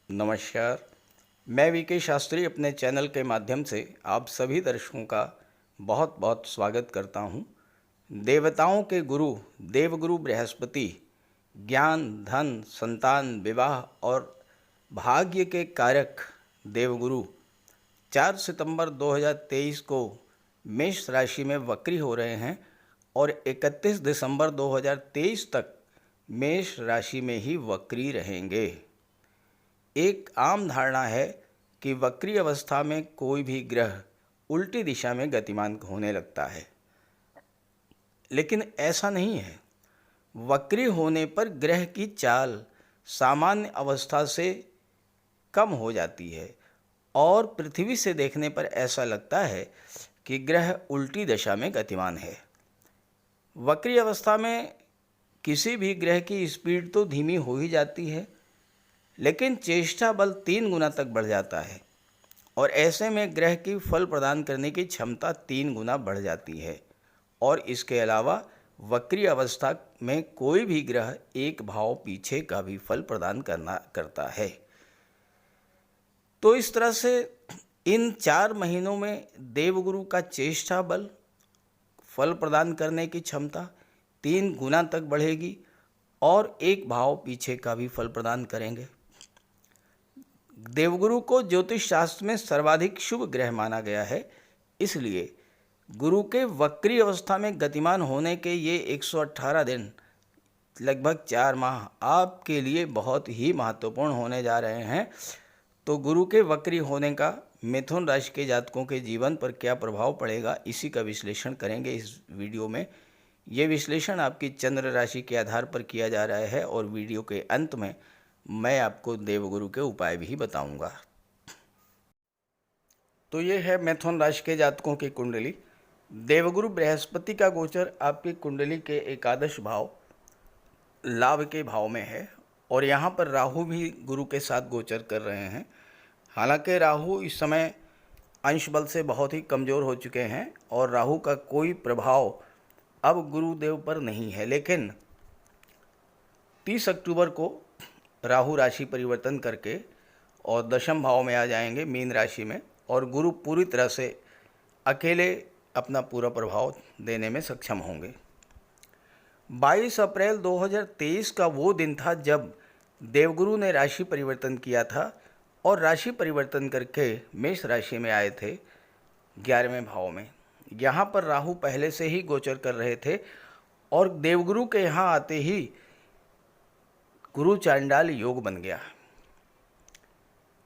नमस्कार। मैं वीके शास्त्री अपने चैनल के माध्यम से आप सभी दर्शकों का बहुत बहुत स्वागत करता हूँ। देवताओं के गुरु देवगुरु बृहस्पति ज्ञान, धन, संतान, विवाह और भाग्य के कारक देवगुरु 4 सितंबर 2023 को मेष राशि में वक्री हो रहे हैं और 31 दिसंबर 2023 तक मेष राशि में ही वक्री रहेंगे। एक आम धारणा है कि वक्री अवस्था में कोई भी ग्रह उल्टी दिशा में गतिमान होने लगता है, लेकिन ऐसा नहीं है। वक्री होने पर ग्रह की चाल सामान्य अवस्था से कम हो जाती है और पृथ्वी से देखने पर ऐसा लगता है कि ग्रह उल्टी दिशा में गतिमान है। वक्री अवस्था में किसी भी ग्रह की स्पीड तो धीमी हो ही जाती है, लेकिन चेष्टा बल 3 गुना तक बढ़ जाता है और ऐसे में ग्रह की फल प्रदान करने की क्षमता 3 गुना बढ़ जाती है। और इसके अलावा वक्री अवस्था में कोई भी ग्रह एक भाव पीछे का भी फल प्रदान करता है। तो इस तरह से इन 4 महीनों में देवगुरु का चेष्टा बल, फल प्रदान करने की क्षमता 3 गुना तक बढ़ेगी और एक भाव पीछे का भी फल प्रदान करेंगे। देवगुरु को ज्योतिष शास्त्र में सर्वाधिक शुभ ग्रह माना गया है, इसलिए गुरु के वक्री अवस्था में गतिमान होने के ये 118 दिन लगभग 4 माह आपके लिए बहुत ही महत्वपूर्ण होने जा रहे हैं। तो गुरु के वक्री होने का मिथुन राशि के जातकों के जीवन पर क्या प्रभाव पड़ेगा, इसी का विश्लेषण करेंगे इस वीडियो में। ये विश्लेषण आपकी चंद्र राशि के आधार पर किया जा रहा है और वीडियो के अंत में मैं आपको देवगुरु के उपाय भी बताऊंगा। तो ये है मिथुन राशि के जातकों की कुंडली। देवगुरु बृहस्पति का गोचर आपकी कुंडली के एकादश भाव लाभ के भाव में है और यहाँ पर राहु भी गुरु के साथ गोचर कर रहे हैं। हालांकि राहु इस समय अंश बल से बहुत ही कमज़ोर हो चुके हैं और राहु का कोई प्रभाव अब गुरुदेव पर नहीं है, लेकिन 30 अक्टूबर को राहु राशि परिवर्तन करके और दशम भाव में आ जाएंगे, मीन राशि में, और गुरु पूरी तरह से अकेले अपना पूरा प्रभाव देने में सक्षम होंगे। 22 अप्रैल 2023 का वो दिन था जब देवगुरु ने राशि परिवर्तन किया था और राशि परिवर्तन करके मेष राशि में आए थे 11वें भाव में। यहाँ पर राहु पहले से ही गोचर कर रहे थे और देवगुरु के यहाँ आते ही गुरु चांडाल योग बन गया।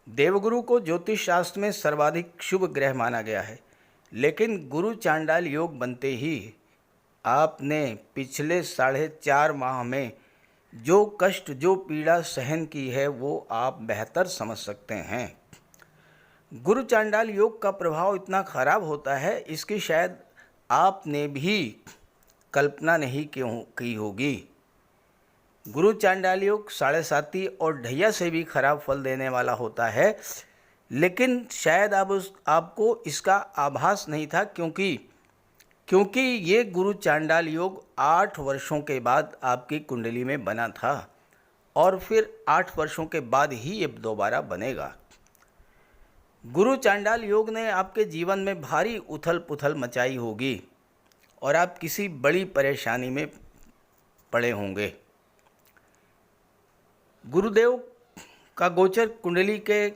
देवगुरु को ज्योतिष शास्त्र में सर्वाधिक शुभ ग्रह माना गया है, लेकिन गुरु चांडाल योग बनते ही आपने पिछले 4.5 माह में जो कष्ट, जो पीड़ा सहन की है, वो आप बेहतर समझ सकते हैं। गुरु चांडाल योग का प्रभाव इतना खराब होता है, इसकी शायद आपने भी कल्पना नहीं की होगी। गुरु चांडाल योग 7.5 और ढैया से भी खराब फल देने वाला होता है, लेकिन शायद आपको इसका आभास नहीं था, क्योंकि ये गुरु चांडाल योग 8 वर्षों के बाद आपकी कुंडली में बना था और फिर 8 वर्षों के बाद ही ये दोबारा बनेगा। गुरु चांडाल योग ने आपके जीवन में भारी उथल पुथल मचाई होगी और आप किसी बड़ी परेशानी में पड़े होंगे। गुरुदेव का गोचर कुंडली के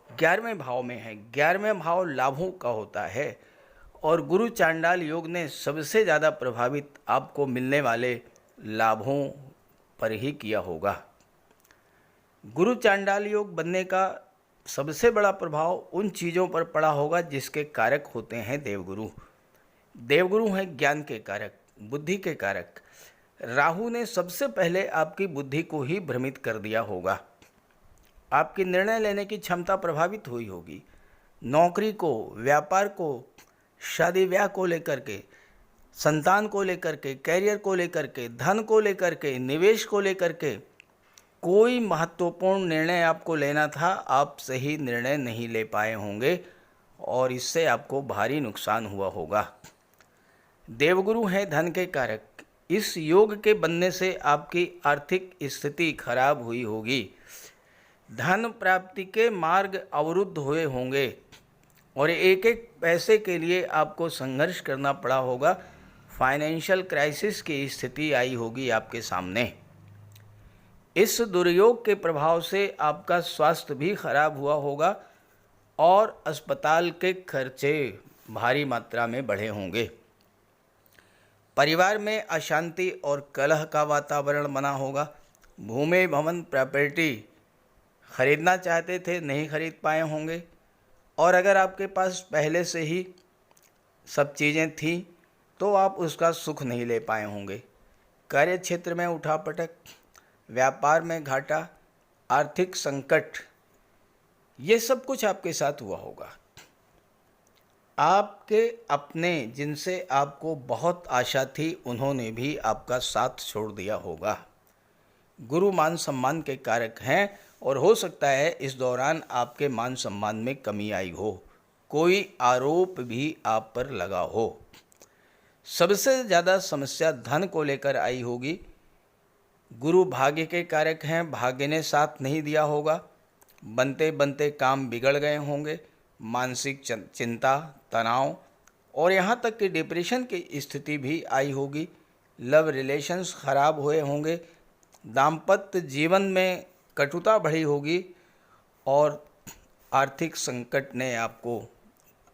11वें भाव में है। 11वें भाव लाभों का होता है और गुरु चांडाल योग ने सबसे ज़्यादा प्रभावित आपको मिलने वाले लाभों पर ही किया होगा। गुरु चांडाल योग बनने का सबसे बड़ा प्रभाव उन चीज़ों पर पड़ा होगा जिसके कारक होते हैं देवगुरु। देवगुरु हैं ज्ञान के कारक, बुद्धि के कारक। राहु ने सबसे पहले आपकी बुद्धि को ही भ्रमित कर दिया होगा। आपकी निर्णय लेने की क्षमता प्रभावित हुई होगी। नौकरी को, व्यापार को, शादी ब्याह को लेकर के, संतान को लेकर के, कैरियर को लेकर के, धन को लेकर के, निवेश को लेकर के कोई महत्वपूर्ण निर्णय आपको लेना था, आप सही निर्णय नहीं ले पाए होंगे और इससे आपको भारी नुकसान हुआ होगा। देवगुरु हैं धन के कारक। इस योग के बनने से आपकी आर्थिक स्थिति खराब हुई होगी। धन प्राप्ति के मार्ग अवरुद्ध हुए होंगे और एक एक पैसे के लिए आपको संघर्ष करना पड़ा होगा। फाइनेंशियल क्राइसिस की स्थिति आई होगी आपके सामने। इस दुर्योग के प्रभाव से आपका स्वास्थ्य भी खराब हुआ होगा और अस्पताल के खर्चे भारी मात्रा में बढ़े होंगे। परिवार में अशांति और कलह का वातावरण बना होगा। भूमि भवन प्रॉपर्टी खरीदना चाहते थे, नहीं खरीद पाए होंगे, और अगर आपके पास पहले से ही सब चीज़ें थीं तो आप उसका सुख नहीं ले पाए होंगे। कार्य क्षेत्र में उठापटक, व्यापार में घाटा, आर्थिक संकट, ये सब कुछ आपके साथ हुआ होगा। आपके अपने जिनसे आपको बहुत आशा थी उन्होंने भी आपका साथ छोड़ दिया होगा। गुरु मान सम्मान के कारक हैं और हो सकता है इस दौरान आपके मान सम्मान में कमी आई हो, कोई आरोप भी आप पर लगा हो। सबसे ज़्यादा समस्या धन को लेकर आई होगी। गुरु भाग्य के कारक हैं, भाग्य ने साथ नहीं दिया होगा। बनते बनते काम बिगड़ गए होंगे। मानसिक चिंता, तनाव और यहाँ तक कि डिप्रेशन की स्थिति भी आई होगी। लव रिलेशंस खराब हुए होंगे। दाम्पत्य जीवन में कटुता बढ़ी होगी और आर्थिक संकट ने आपको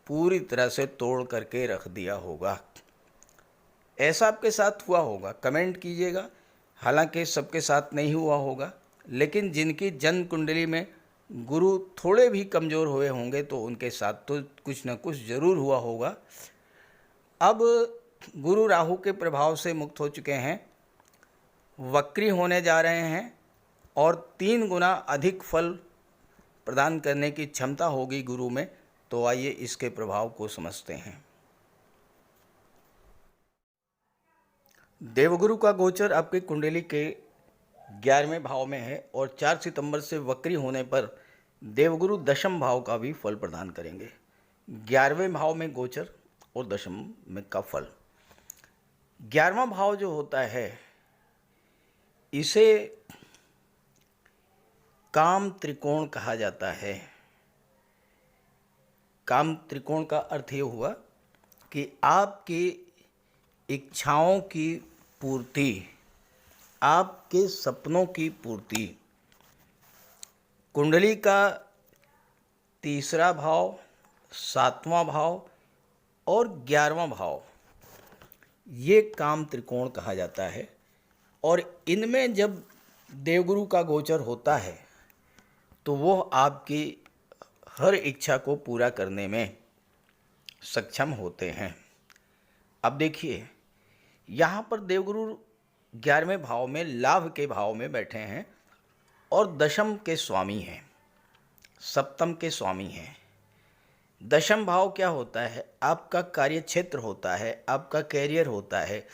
पूरी तरह से तोड़ करके रख दिया होगा। ऐसा आपके साथ हुआ होगा, कमेंट कीजिएगा। हालांकि सबके साथ नहीं हुआ होगा, लेकिन जिनकी जन्म कुंडली में गुरु थोड़े भी कमज़ोर हुए होंगे तो उनके साथ तो कुछ न कुछ ज़रूर हुआ होगा। अब गुरु राहु के प्रभाव से मुक्त हो चुके हैं, वक्री होने जा रहे हैं और 3 गुना अधिक फल प्रदान करने की क्षमता होगी गुरु में। तो आइए इसके प्रभाव को समझते हैं। देवगुरु का गोचर आपके कुंडली के 11वें भाव में है और 4 सितंबर से वक्री होने पर देवगुरु दशम भाव का भी फल प्रदान करेंगे। 11वें भाव में गोचर और दशम में का फल। 11वां भाव जो होता है इसे काम त्रिकोण कहा जाता है। काम त्रिकोण का अर्थ ये हुआ कि आपकी इच्छाओं की पूर्ति, आपके सपनों की पूर्ति। कुंडली का 3रा भाव, 7वां भाव और 11वां भाव, ये काम त्रिकोण कहा जाता है। और इनमें जब देवगुरु का गोचर होता है तो वो आपकी हर इच्छा को पूरा करने में सक्षम होते हैं। अब देखिए, यहाँ पर देवगुरु 11वें भाव में लाभ के भाव में बैठे हैं और दशम के स्वामी हैं, सप्तम के स्वामी हैं। दशम भाव क्या होता है? आपका कार्य क्षेत्र होता है, आपका कैरियर होता है।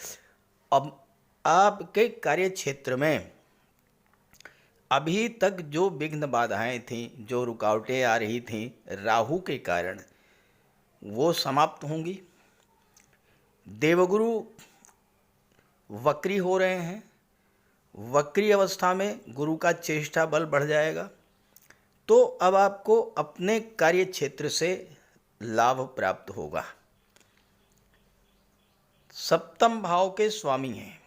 अब आपके कार्य क्षेत्र में अभी तक जो विघ्न बाधाएं थीं, जो रुकावटें आ रही थीं राहु के कारण, वो समाप्त होंगी। देवगुरु वक्री हो रहे हैं। वक्री अवस्था में गुरु का चेष्टा बल बढ़ जाएगा। तो अब आपको अपने कार्य क्षेत्र से लाभ प्राप्त होगा। सप्तम भाव के स्वामी हैं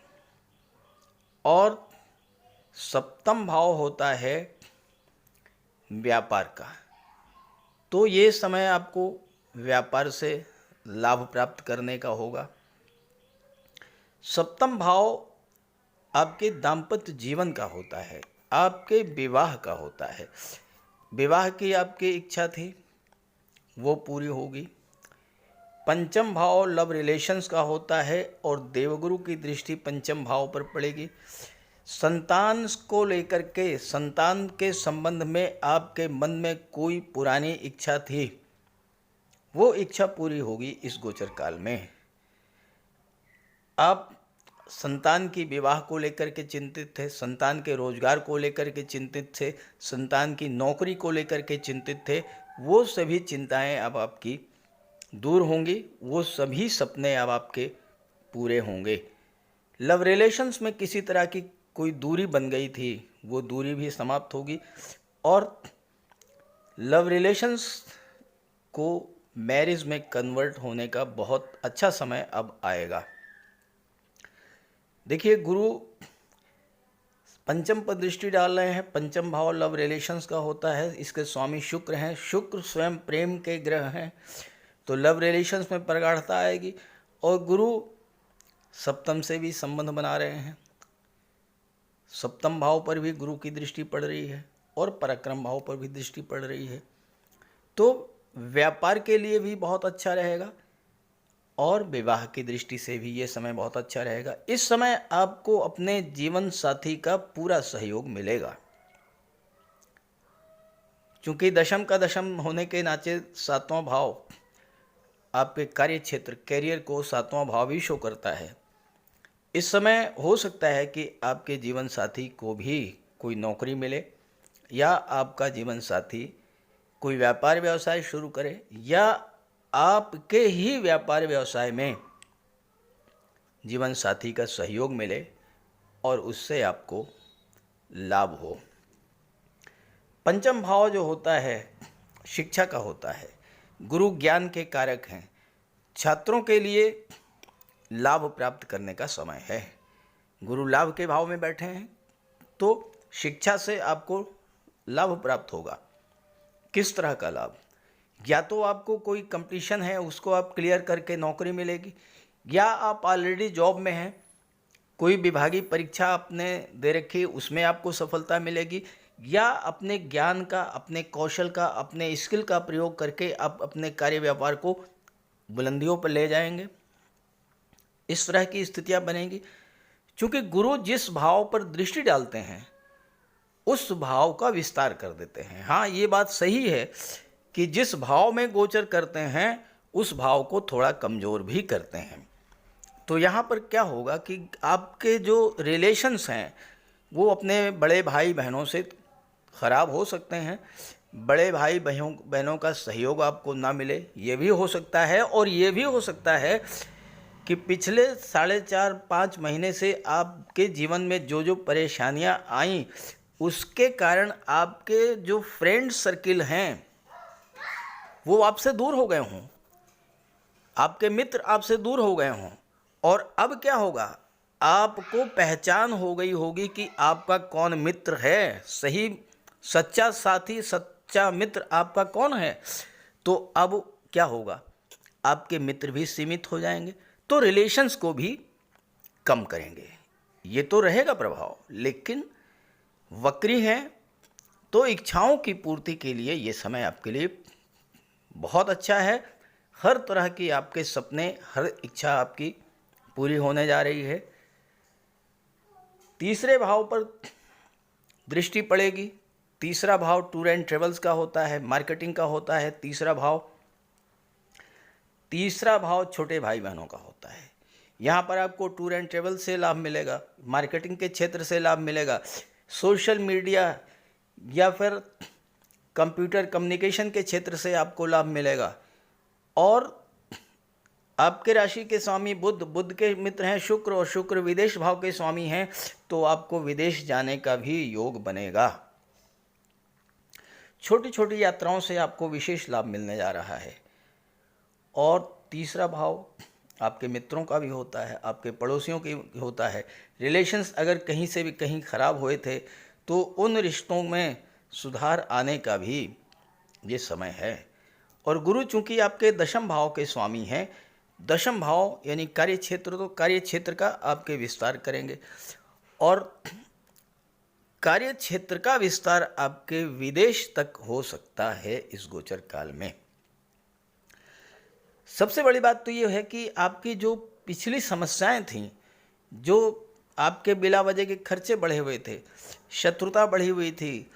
और सप्तम भाव होता है व्यापार का। तो ये समय आपको व्यापार से लाभ प्राप्त करने का होगा। सप्तम भाव आपके दाम्पत्य जीवन का होता है, आपके विवाह का होता है। विवाह की आपकी इच्छा थी, वो पूरी होगी। पंचम भाव लव रिलेशंस का होता है और देवगुरु की दृष्टि पंचम भाव पर पड़ेगी। संतान को लेकर के, संतान के संबंध में आपके मन में कोई पुरानी इच्छा थी, वो इच्छा पूरी होगी इस गोचर काल में। आप संतान की विवाह को लेकर के चिंतित थे, संतान के रोजगार को लेकर के चिंतित थे, संतान की नौकरी को लेकर के चिंतित थे, वो सभी चिंताएं अब आपकी दूर होंगी, वो सभी सपने अब आपके पूरे होंगे। लव रिलेशंस में किसी तरह की कोई दूरी बन गई थी, वो दूरी भी समाप्त होगी। और लव रिलेशंस को मैरिज में कन्वर्ट होने का बहुत अच्छा समय अब आएगा। देखिए, गुरु पंचम पर दृष्टि डाल रहे हैं। पंचम भाव लव रिलेशंस का होता है, इसके स्वामी शुक्र हैं। शुक्र स्वयं प्रेम के ग्रह हैं, तो लव रिलेशंस में प्रगाढ़ता आएगी। और गुरु सप्तम से भी संबंध बना रहे हैं, सप्तम भाव पर भी गुरु की दृष्टि पड़ रही है और पराक्रम भाव पर भी दृष्टि पड़ रही है। तो व्यापार के लिए भी बहुत अच्छा रहेगा और विवाह की दृष्टि से भी ये समय बहुत अच्छा रहेगा। इस समय आपको अपने जीवन साथी का पूरा सहयोग मिलेगा, क्योंकि दशम का दशम होने के नाते सातवां भाव आपके कार्य क्षेत्र कैरियर को सातवां भाव ही शो करता है। इस समय हो सकता है कि आपके जीवन साथी को भी कोई नौकरी मिले, या आपका जीवन साथी कोई व्यापार व्यवसाय शुरू करे, या आपके ही व्यापार व्यवसाय में जीवन साथी का सहयोग मिले और उससे आपको लाभ हो। पंचम भाव जो होता है शिक्षा का होता है। गुरु ज्ञान के कारक हैं। छात्रों के लिए लाभ प्राप्त करने का समय है। गुरु लाभ के भाव में बैठे हैं, तो शिक्षा से आपको लाभ प्राप्त होगा। किस तरह का लाभ? या तो आपको कोई कंपटीशन है, उसको आप क्लियर करके नौकरी मिलेगी, या आप ऑलरेडी जॉब में हैं, कोई विभागीय परीक्षा आपने दे रखी, उसमें आपको सफलता मिलेगी, या अपने ज्ञान का, अपने कौशल का, अपने स्किल का प्रयोग करके आप अपने कार्य व्यापार को बुलंदियों पर ले जाएंगे। इस तरह की स्थितियां बनेंगी, क्योंकि गुरु जिस भाव पर दृष्टि डालते हैं उस भाव का विस्तार कर देते हैं। हाँ, ये बात सही है कि जिस भाव में गोचर करते हैं उस भाव को थोड़ा कमज़ोर भी करते हैं। तो यहाँ पर क्या होगा कि आपके जो रिलेशंस हैं वो अपने बड़े भाई बहनों से ख़राब हो सकते हैं। बड़े भाई बहनों का सहयोग आपको ना मिले, ये भी हो सकता है। और ये भी हो सकता है कि पिछले 4.5-5 महीने से आपके जीवन में जो जो परेशानियां आईं उसके कारण आपके जो फ्रेंड सर्किल हैं वो आपसे दूर हो गए हों, आपके मित्र आपसे दूर हो गए हों। और अब क्या होगा, आपको पहचान हो गई होगी कि आपका कौन मित्र है, सही सच्चा साथी, सच्चा मित्र आपका कौन है। तो अब क्या होगा, आपके मित्र भी सीमित हो जाएंगे, तो रिलेशंस को भी कम करेंगे। ये तो रहेगा प्रभाव, लेकिन वक्री हैं तो इच्छाओं की पूर्ति के लिए ये समय आपके लिए बहुत अच्छा है। हर तरह की आपके सपने, हर इच्छा आपकी पूरी होने जा रही है। तीसरे भाव पर दृष्टि पड़ेगी। तीसरा भाव टूर एंड ट्रेवल्स का होता है, मार्केटिंग का होता है। तीसरा भाव छोटे भाई बहनों का होता है। यहाँ पर आपको टूर एंड ट्रेवल से लाभ मिलेगा, मार्केटिंग के क्षेत्र से लाभ मिलेगा, सोशल मीडिया या फिर कंप्यूटर कम्युनिकेशन के क्षेत्र से आपको लाभ मिलेगा। और आपके राशि के स्वामी बुध के मित्र हैं शुक्र, और शुक्र विदेश भाव के स्वामी हैं, तो आपको विदेश जाने का भी योग बनेगा। छोटी छोटी यात्राओं से आपको विशेष लाभ मिलने जा रहा है। और तीसरा भाव आपके मित्रों का भी होता है, आपके पड़ोसियों की होता है। रिलेशंस अगर कहीं से भी कहीं ख़राब हुए थे तो उन रिश्तों में सुधार आने का भी ये समय है। और गुरु चूँकि आपके दशम भाव के स्वामी हैं, दशम भाव यानी कार्य क्षेत्र, तो कार्य क्षेत्र का आपके विस्तार करेंगे। और कार्य क्षेत्र का विस्तार आपके विदेश तक हो सकता है इस गोचर काल में। सबसे बड़ी बात तो ये है कि आपकी जो पिछली समस्याएं थीं, जो आपके बिला वजह के खर्चे बढ़े हुए थे, शत्रुता बढ़ी हुई थी,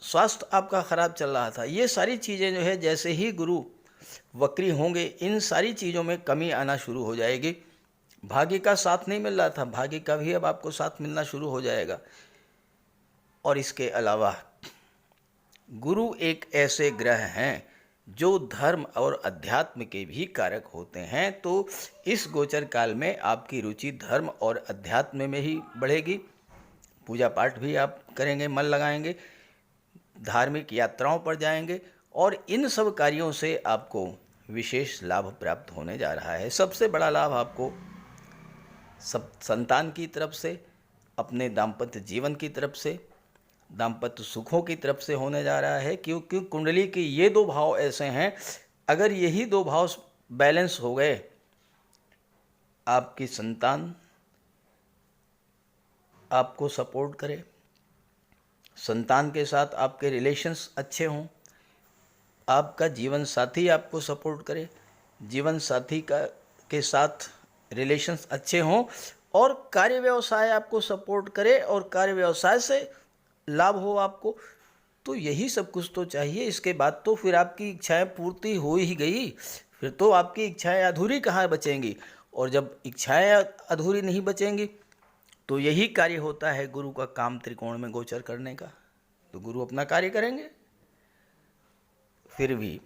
स्वास्थ्य आपका ख़राब चल रहा था, ये सारी चीज़ें जो है जैसे ही गुरु वक्री होंगे इन सारी चीज़ों में कमी आना शुरू हो जाएगी। भाग्य का साथ नहीं मिल रहा था, भाग्य का भी अब आपको साथ मिलना शुरू हो जाएगा। और इसके अलावा गुरु एक ऐसे ग्रह हैं जो धर्म और अध्यात्म के भी कारक होते हैं, तो इस गोचर काल में आपकी रुचि धर्म और अध्यात्म में ही बढ़ेगी। पूजा पाठ भी आप करेंगे, मन लगाएंगे। धार्मिक यात्राओं पर जाएंगे और इन सब कार्यों से आपको विशेष लाभ प्राप्त होने जा रहा है। सबसे बड़ा लाभ आपको सब संतान की तरफ से, अपने दाम्पत्य जीवन की तरफ से, दाम्पत्य सुखों की तरफ से होने जा रहा है, क्योंकि कुंडली के ये दो भाव ऐसे हैं, अगर यही दो भाव बैलेंस हो गए, आपकी संतान आपको सपोर्ट करे, संतान के साथ आपके रिलेशंस अच्छे हों, आपका जीवन साथी आपको सपोर्ट करे, जीवन साथी के साथ रिलेशंस अच्छे हों, और कार्य व्यवसाय आपको सपोर्ट करे और कार्य व्यवसाय से लाभ हो आपको, तो यही सब कुछ तो चाहिए। इसके बाद तो फिर आपकी इच्छाएं पूर्ति हो ही गई, फिर तो आपकी इच्छाएं अधूरी कहाँ बचेंगी। और जब इच्छाएं अधूरी नहीं बचेंगी तो यही कार्य होता है गुरु का काम त्रिकोण में गोचर करने का, तो गुरु अपना कार्य करेंगे। फिर भी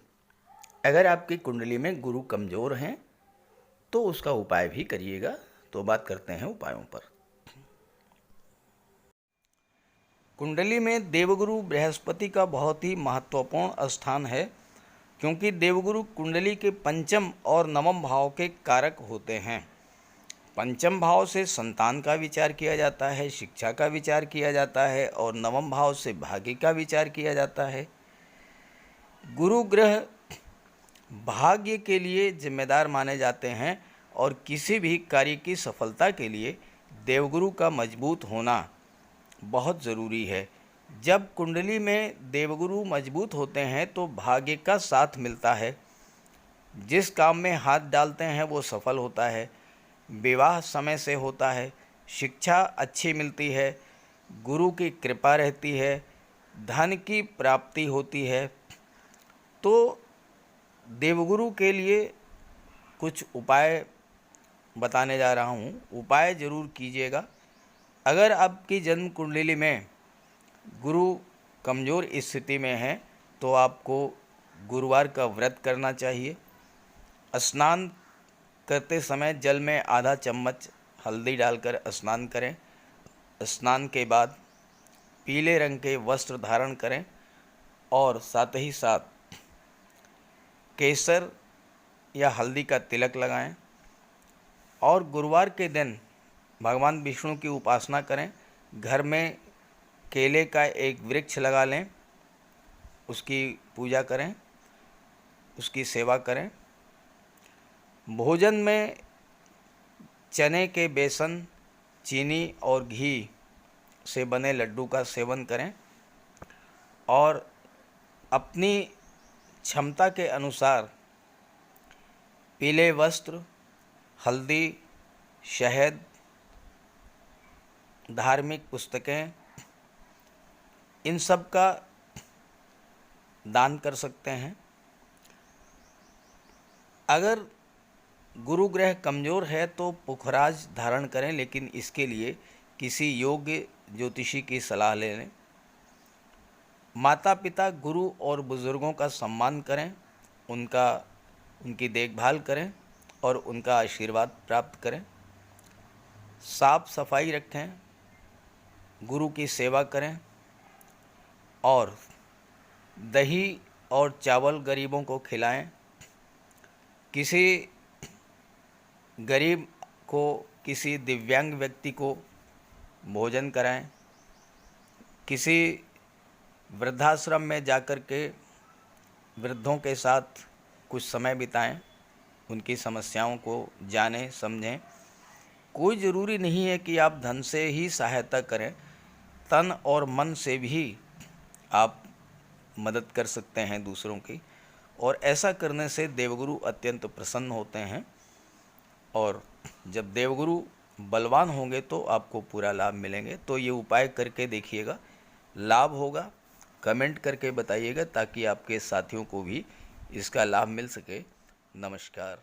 अगर आपकी कुंडली में गुरु कमज़ोर हैं तो उसका उपाय भी करिएगा। तो बात करते हैं उपायों पर। कुंडली में देवगुरु बृहस्पति का बहुत ही महत्वपूर्ण स्थान है, क्योंकि देवगुरु कुंडली के पंचम और नवम भाव के कारक होते हैं। पंचम भाव से संतान का विचार किया जाता है, शिक्षा का विचार किया जाता है, और नवम भाव से भाग्य का विचार किया जाता है। गुरु ग्रह भाग्य के लिए जिम्मेदार माने जाते हैं, और किसी भी कार्य की सफलता के लिए देवगुरु का मजबूत होना बहुत ज़रूरी है। जब कुंडली में देवगुरु मजबूत होते हैं तो भाग्य का साथ मिलता है, जिस काम में हाथ डालते हैं वो सफल होता है, विवाह समय से होता है, शिक्षा अच्छी मिलती है, गुरु की कृपा रहती है, धन की प्राप्ति होती है। तो देवगुरु के लिए कुछ उपाय बताने जा रहा हूँ, उपाय ज़रूर कीजिएगा। अगर आपकी जन्म कुंडली में गुरु कमज़ोर स्थिति में है तो आपको गुरुवार का व्रत करना चाहिए। स्नान करते समय जल में आधा चम्मच हल्दी डालकर स्नान करें। स्नान के बाद पीले रंग के वस्त्र धारण करें और साथ ही साथ केसर या हल्दी का तिलक लगाएं, और गुरुवार के दिन भगवान विष्णु की उपासना करें। घर में केले का एक वृक्ष लगा लें, उसकी पूजा करें, उसकी सेवा करें। भोजन में चने के बेसन, चीनी और घी से बने लड्डू का सेवन करें, और अपनी क्षमता के अनुसार पीले वस्त्र, हल्दी, शहद, धार्मिक पुस्तकें, इन सब का दान कर सकते हैं। अगर गुरु ग्रह कमज़ोर है तो पुखराज धारण करें, लेकिन इसके लिए किसी योग्य ज्योतिषी की सलाह ले लें। माता पिता, गुरु और बुज़ुर्गों का सम्मान करें, उनकी देखभाल करें और उनका आशीर्वाद प्राप्त करें। साफ सफाई रखें, गुरु की सेवा करें, और दही और चावल गरीबों को खिलाएं। किसी गरीब को, किसी दिव्यांग व्यक्ति को भोजन कराएं। किसी वृद्धाश्रम में जाकर के वृद्धों के साथ कुछ समय बिताएं, उनकी समस्याओं को जानें, समझें। कोई ज़रूरी नहीं है कि आप धन से ही सहायता करें, तन और मन से भी आप मदद कर सकते हैं दूसरों की, और ऐसा करने से देवगुरु अत्यंत प्रसन्न होते हैं। और जब देवगुरु बलवान होंगे तो आपको पूरा लाभ मिलेंगे। तो ये उपाय करके देखिएगा, लाभ होगा। कमेंट करके बताइएगा ताकि आपके साथियों को भी इसका लाभ मिल सके। नमस्कार।